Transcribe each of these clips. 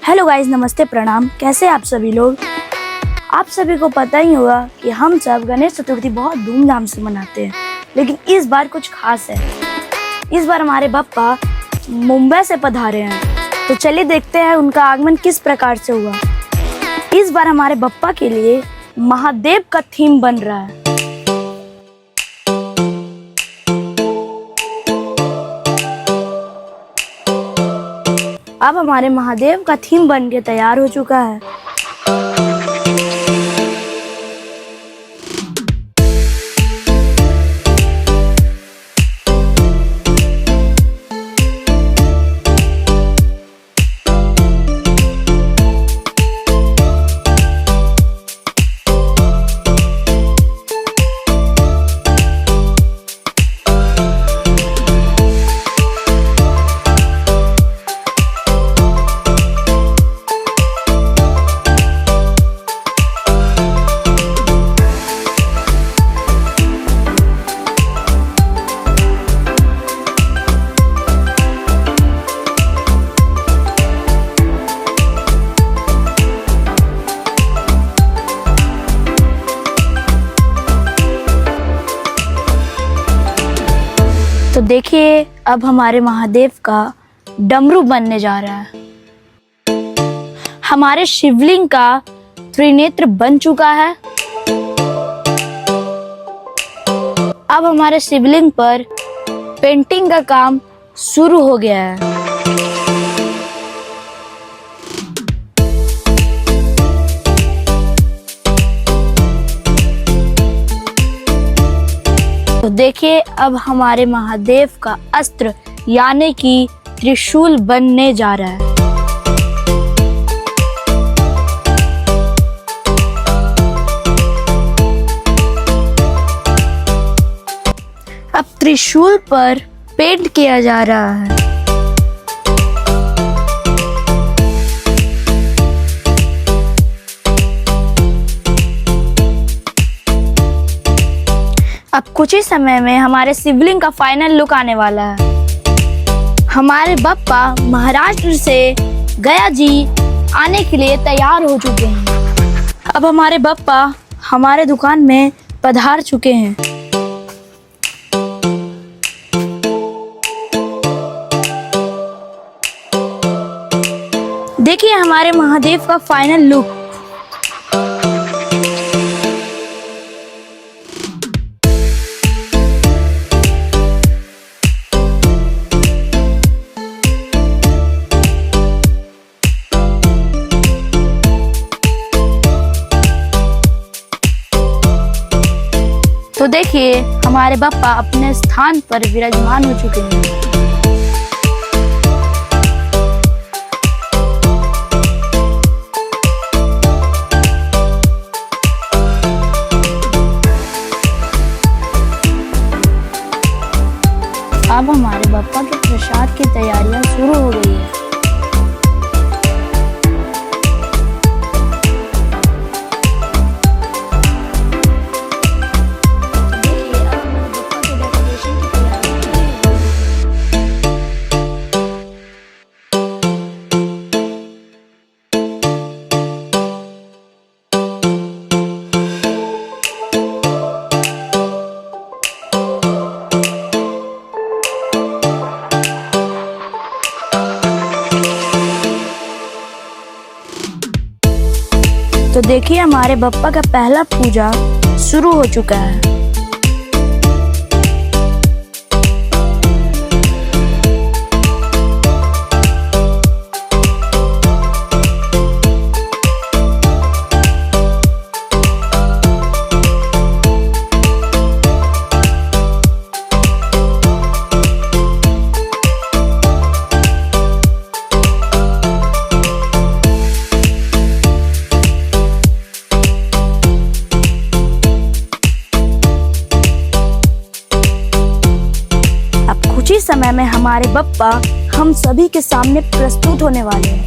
Hello guys, नमस्ते, प्रणाम। कैसे हैं आप सभी लोग। आप सभी को पता ही होगा कि हम सब गणेश चतुर्थी बहुत धूमधाम से मनाते हैं, लेकिन इस बार कुछ खास है। इस बार हमारे बप्पा मुंबई से पधारे हैं, तो चलिए देखते हैं उनका आगमन किस प्रकार से हुआ। इस बार हमारे बप्पा के लिए महादेव का थीम बन रहा है। अब हमारे महादेव का थीम बन के तैयार हो चुका है। तो देखिए, अब हमारे महादेव का डमरू बनने जा रहा है। हमारे शिवलिंग का त्रिनेत्र बन चुका है। अब हमारे शिवलिंग पर पेंटिंग का काम शुरू हो गया है। तो देखिए, अब हमारे महादेव का अस्त्र यानी कि त्रिशूल बनने जा रहा है। अब त्रिशूल पर पेंट किया जा रहा है। अब कुछ ही समय में हमारे शिवलिंग का फाइनल लुक आने वाला है। हमारे बप्पा महाराष्ट्र से गया जी आने के लिए तैयार हो चुके हैं। अब हमारे बप्पा हमारे दुकान में पधार चुके हैं। देखिए हमारे महादेव का फाइनल लुक। तो देखिए हमारे बप्पा अपने स्थान पर विराजमान हो चुके हैं। अब हमारे बप्पा के प्रसाद की तैयारियां शुरू हो गई है। तो देखिए हमारे बप्पा का पहला पूजा शुरू हो चुका है। कुछ ही समय में हमारे बप्पा हम सभी के सामने प्रस्तुत होने वाले हैं।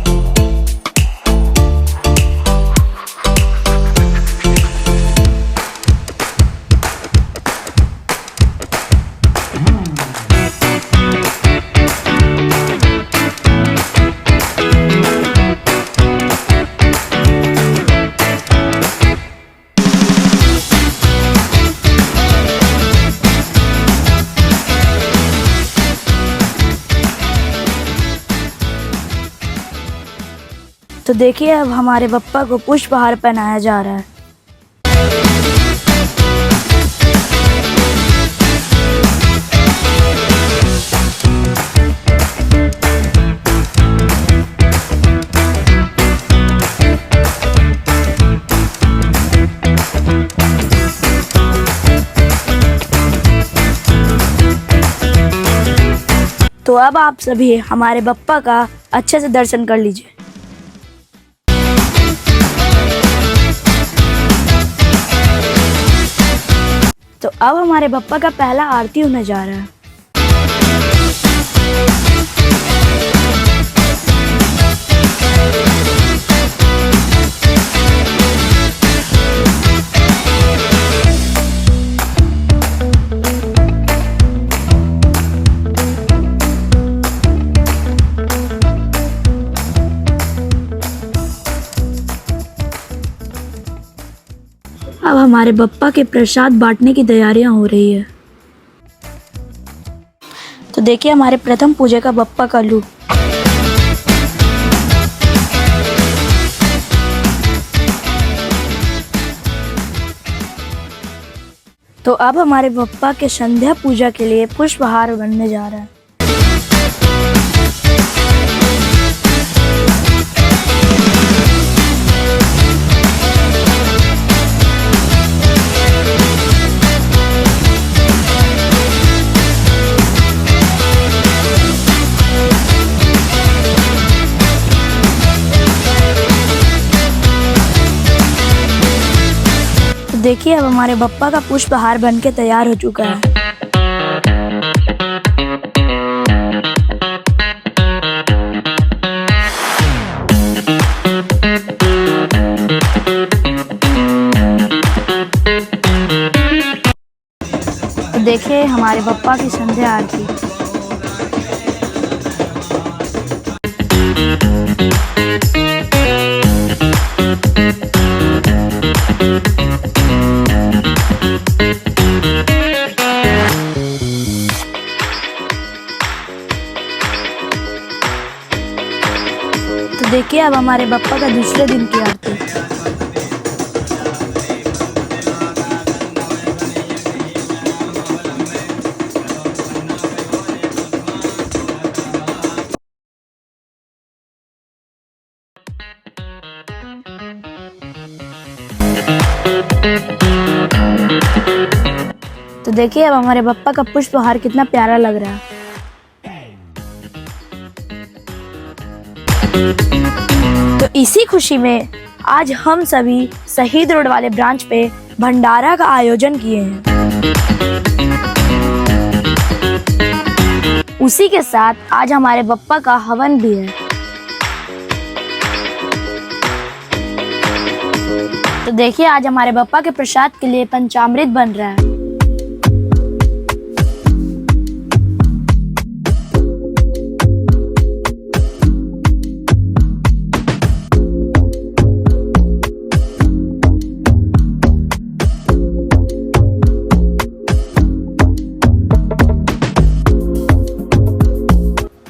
तो देखिए अब हमारे पप्पा को पुष्पहार पहनाया जा रहा है। तो अब आप सभी हमारे बप्पा का अच्छे से दर्शन कर लीजिए। तो अब हमारे बप्पा का पहला आरती होने जा रहा है। अब हमारे बप्पा के प्रसाद बांटने की तैयारियां हो रही है। तो देखिए हमारे प्रथम पूजा का बप्पा का लुक। तो अब हमारे बप्पा के संध्या पूजा के लिए पुष्पहार बनने जा रहा है। देखिए अब हमारे बप्पा का पुष्पहार बनके तैयार हो चुका है। तो देखिए हमारे बप्पा की संध्या आरती। तो देखिए अब हमारे बप्पा का दूसरे दिन की आरती। तो देखिए अब हमारे बप्पा का पुष्पहार कितना प्यारा लग रहा है। तो इसी खुशी में आज हम सभी शहीद रोड वाले ब्रांच पे भंडारा का आयोजन किए हैं। उसी के साथ आज हमारे बप्पा का हवन भी है। तो देखिए आज हमारे बप्पा के प्रसाद के लिए पंचामृत बन रहा है।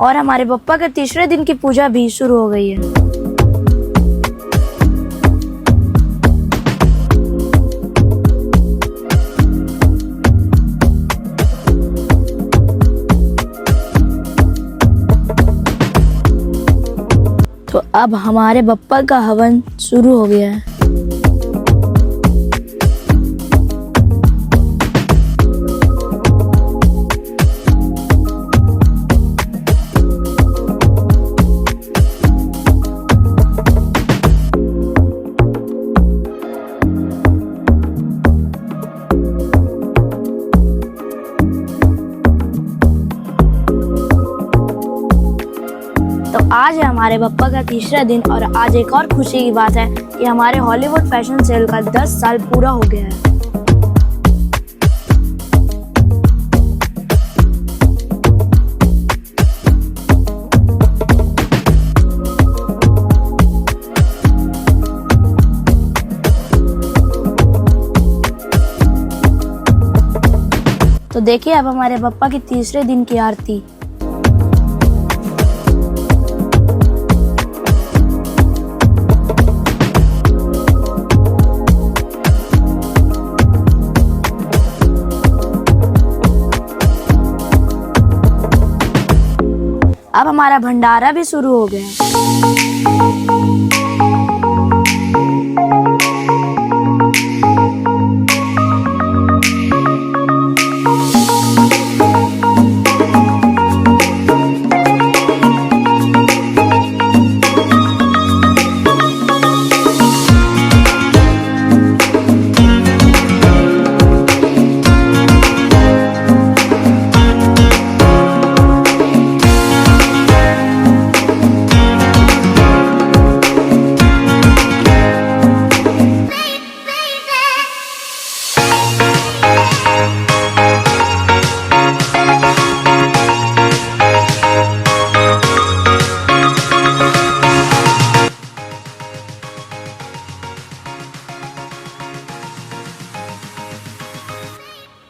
और हमारे बप्पा के तीसरे दिन की पूजा भी शुरू हो गई है। तो अब हमारे बप्पा का हवन शुरू हो गया है। तो आज है हमारे बप्पा का तीसरा दिन और आज एक और खुशी की बात है कि हमारे हॉलीवुड फैशन सेल का 10 साल पूरा हो गया है। तो देखिए अब हमारे बप्पा की तीसरे दिन की आरती। अब हमारा भंडारा भी शुरू हो गया है।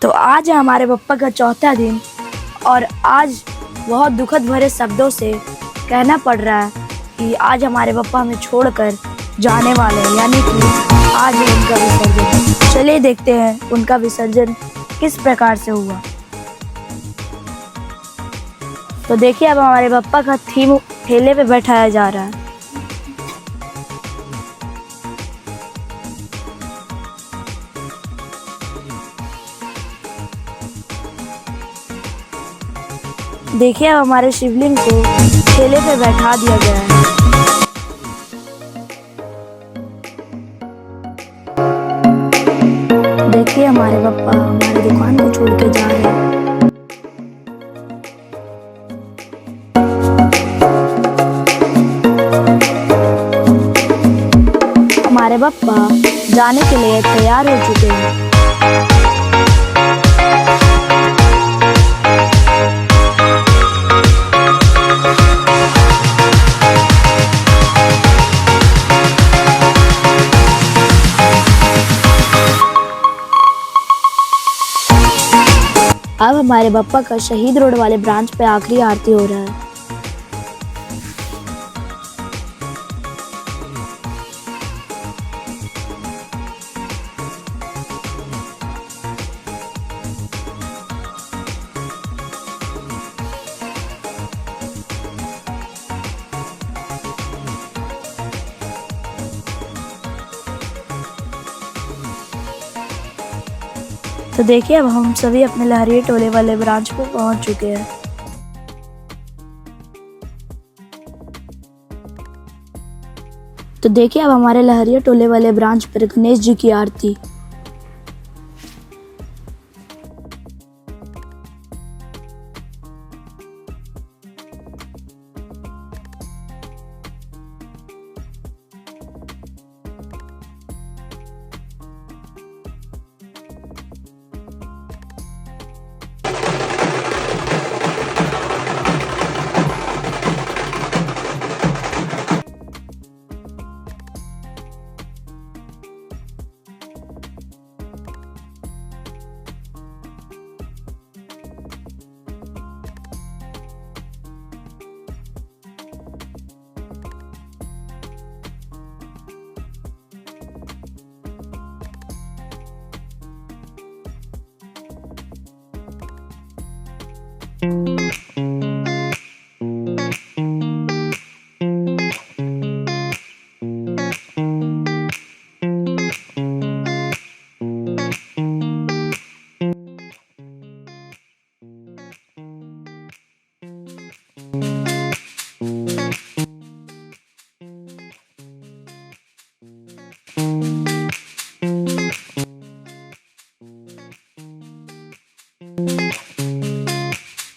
तो आज है हमारे पप्पा का चौथा दिन और आज बहुत दुखद भरे शब्दों से कहना पड़ रहा है कि आज हमारे पप्पा हमें छोड़कर जाने वाले हैं, यानी कि आज है उनका विसर्जन। चलिए देखते हैं उनका विसर्जन किस प्रकार से हुआ। तो देखिए अब हमारे पप्पा का थीम ठेले पे बैठाया जा रहा है। देखिए अब हमारे शिवलिंग को ठेले पे बैठा दिया गया है। देखिए हमारे पापा हमारी दुकान को छोड़ के जा रहे हैं। हमारे पापा जाने के लिए तैयार हो चुके हैं। अब हमारे पप्पा का शहीद रोड वाले ब्रांच पे आखिरी आरती हो रहा है। तो देखिए अब हम सभी अपने लहरिया टोले वाले ब्रांच पे पहुंच चुके हैं। तो देखिए अब हमारे लहरिया टोले वाले ब्रांच पर गणेश जी की आरती।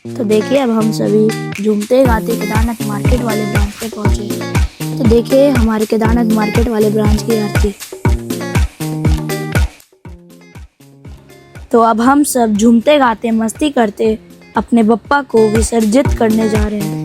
तो देखिए अब हम सभी झूमते गाते केदारनाथ मार्केट वाले ब्रांच पे पहुंचे। तो देखिए हमारे केदारनाथ मार्केट वाले ब्रांच की आरती। तो अब हम सब झूमते गाते मस्ती करते अपने बप्पा को विसर्जित करने जा रहे हैं।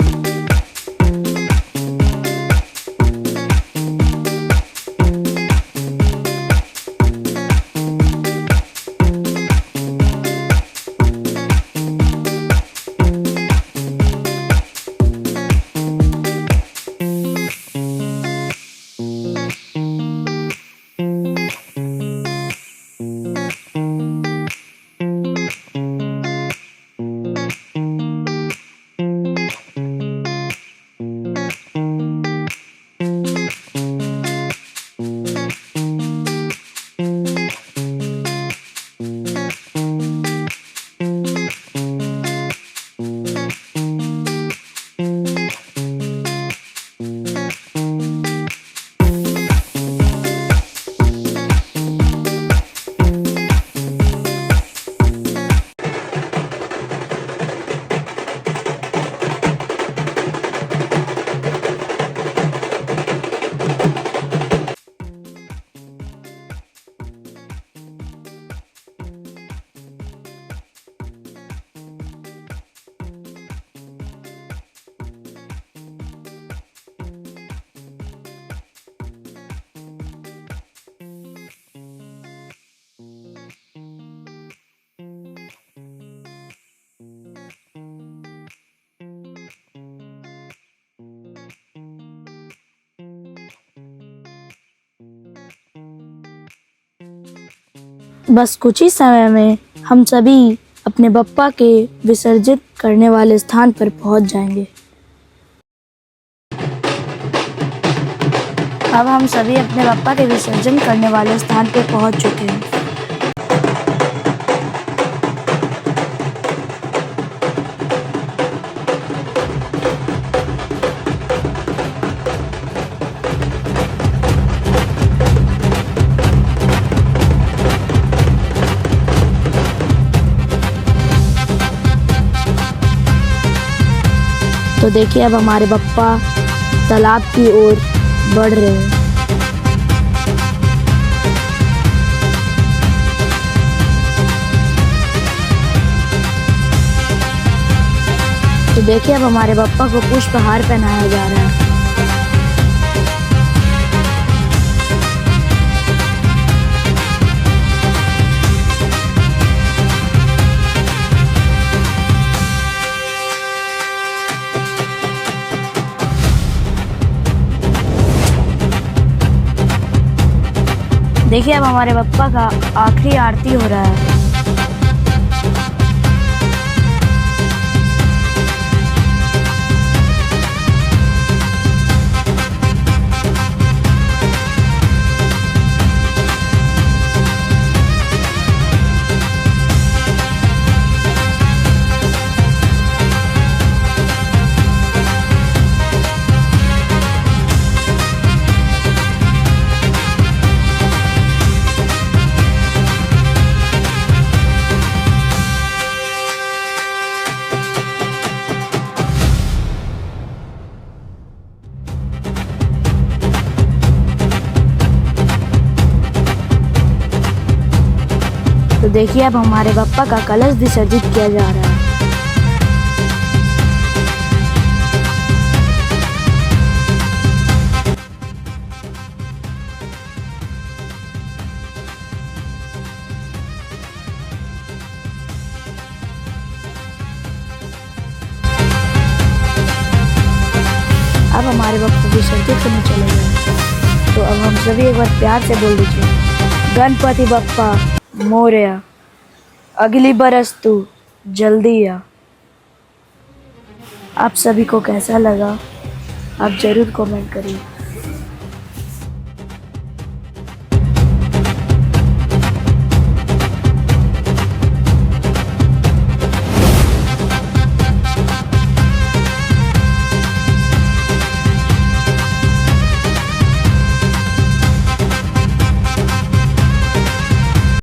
बस कुछ ही समय में हम सभी अपने बप्पा के विसर्जित करने वाले स्थान पर पहुंच जाएंगे। अब हम सभी अपने बप्पा के विसर्जन करने वाले स्थान पर पहुंच चुके हैं। तो देखिए अब हमारे बप्पा तालाब की ओर बढ़ रहे हैं। तो देखिए अब हमारे बप्पा को पुष्पहार पहनाया जा रहा है। देखिए अब हमारे बप्पा का आखिरी आरती हो रहा है। तो देखिए अब हमारे बप्पा का कलश विसर्जित किया जा रहा है। अब हमारे बप्पा विसर्जित करने चले गए। तो अब हम सभी एक बार प्यार से बोल दीजिए, गणपति बप्पा मोरया, अगली बरस तू जल्दी आ। आप सभी को कैसा लगा आप ज़रूर कमेंट करिए।